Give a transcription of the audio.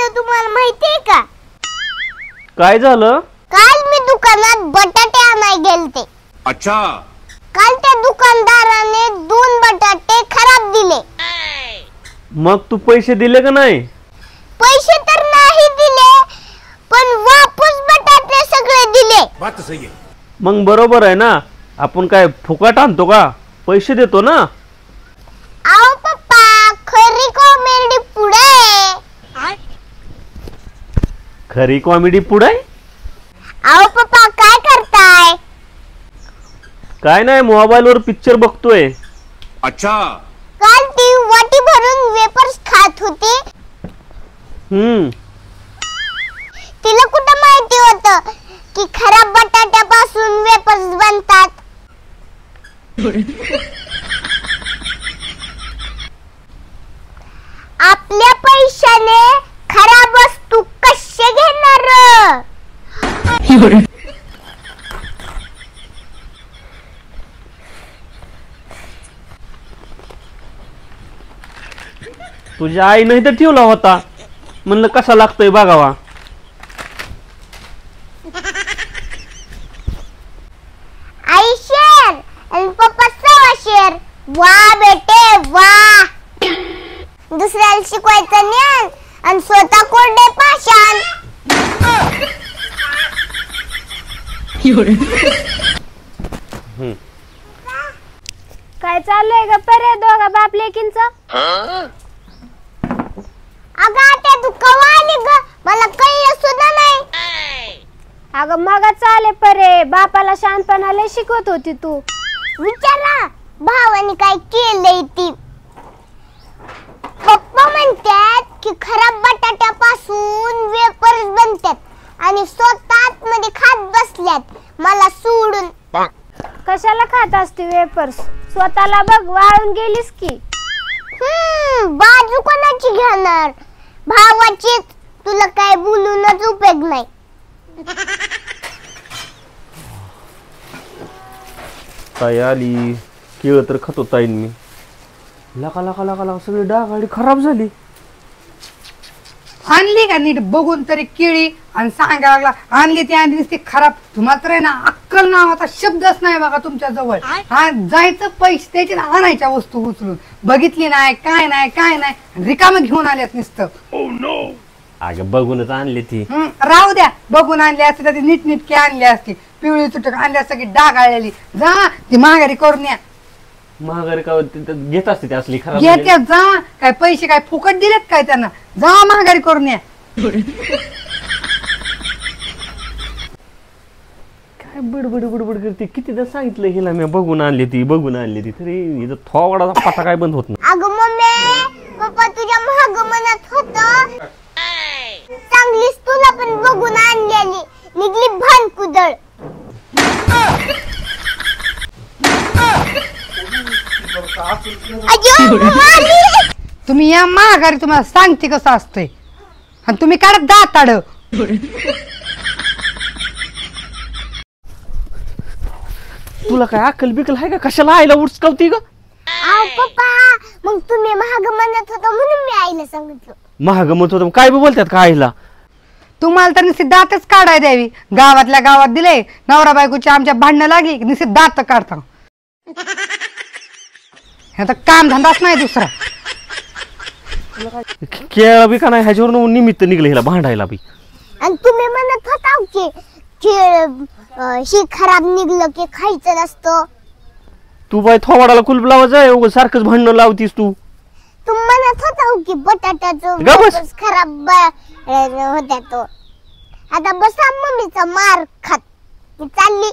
झालं तुम्हाला माहितीये का? काय झालं? काल मी दुकानात बटाटे आणाय गेलते. अच्छा. काल त्या दुकानदाराने 2 बटाटे खराब दिले. मग तू पैसे दिले का नाही? पैसे तर नाही दिले, पण वापस बटाटे सगळे दिले. बात तो सही है. मग बरोबर आहे ना, आपण काय फुकट आणतो का? पैसे देतो ना. आओ पप्पा, खरी कॉमेडी पुढे. खरी कॉमेडी पुढे? आओ पप्पा, काय करताय? काय नाही, मोबाईल वर पिक्चर बघतोय. अच्छा. काल ती वाटी भरून वेपर्स खात होती. तिला कुठं माहिती होतं की खराब बटाट्यापासून वेपर्स बनतात. आपल्या पैशाने खराब वस्तू कशी घेणार? तुझ्या आई नाही तर ठेवला होता, म्हणलं कसा लागतोय बघावा. आई शेर आणि पप्पा 100 शेर. वा बेटे वा. दुसऱ्याला शिकवायचं ज्ञान आणि स्वतः कोरडे पाषाण. काय चाललंय ग परे दोघा बाप लेकींचं? अगं आता तू कवा आली ग? मला कळलं सुद्धा नाही. अगं मग चाले परे, बापाला शांतपणा लय शिकवत होती तू. विचारा भावाने काय केलंय ती. पप्पा म्हणतात की खराब बटाट्यापासून वेपर्स बनतात आणि स्वतः आतमध्ये खात बसल्यात मला सोडून. कशाला खात असते वेपर्स? स्वतःला बघ, वाळून गेलीस की. बाजू कोणाची घेणार? भावाचीच. तुला काय बोलूनच उपयोग नाही. ताई आली, केळ तर खातो ताईन मी. लका लका लका लका सगळी डागाडी खराब झाली. आणली का नीट बघून तरी केळी आणि सांगायला लागला आणली ती आणली ती खराब. तुम्हाला तर आहे ना अक्कल नावाचा शब्दच नाही बघा तुमच्या जवळ. हा जायचं पैसे त्याचे आणायच्या वस्तू उचलून. बघितली नाही काय नाही काय नाही, रिकामं घेऊन आल्यात नुसतं. अगं बघूनच आणली ती. राहू द्या, बघून आणली असते तर ती नीटनीटकी आणली असती. पिवळी तुटक आणली सगळी डाग आलेली. जा ती माघारी करून या. महागारी का घेत असते ती असली खराब. घेत्या जा. काय पैसे काय फुकट दिलेत काय त्यांना? जा माघारी करून या. काय बडबड बडबड करते. कितीदा सांगितलं हिला मी बघून आणली ती बघून आणली ती, तरी हिचा थोडासा पाटा काय बंद होत नाही. अगं मम्मी, पप्पा तुझ्या महाग मनात होत. चांगलीच तुला पण बघून आणलेली निघली भानकुदळ. तुम्ही या माघारी, तुम्हाला सांगते कसं असतंय. आणि तुम्ही काढत दाताड. तुला काय अक्कल बिकल आहे का? कशाला आईला उचकावती ग? आओ पप्पा, मग तुम्ही महाग मनात होता म्हणून मी आईला सांगितलं. महाग मत होत काय बी बोलतात का आईला? तुम्हाला तर निश्चित दातच काढाय द्यावी. गावातल्या गावात दिले, नवरा बायकोची आमच्या भांडणं लागली निश्चित दात काढता. ह्याचा काम धंदाच नाही दुसरा. केळा बी का नाही ह्याच्यावरून निमित्त निघलं हिला भांडायला बी. आणि तुम्ही म्हणत होता की शी खराब निघलं की खायचं नसतं. तू बाय थोबाडाला कुलप लावायचं सारखंच भांडणं लावतीस तू. तू म्हणत होता की बटाट्याचं ग बस. वेपर्स खराब होत्या तो. आता बसा मम्मीचा मार खात. मी चालली.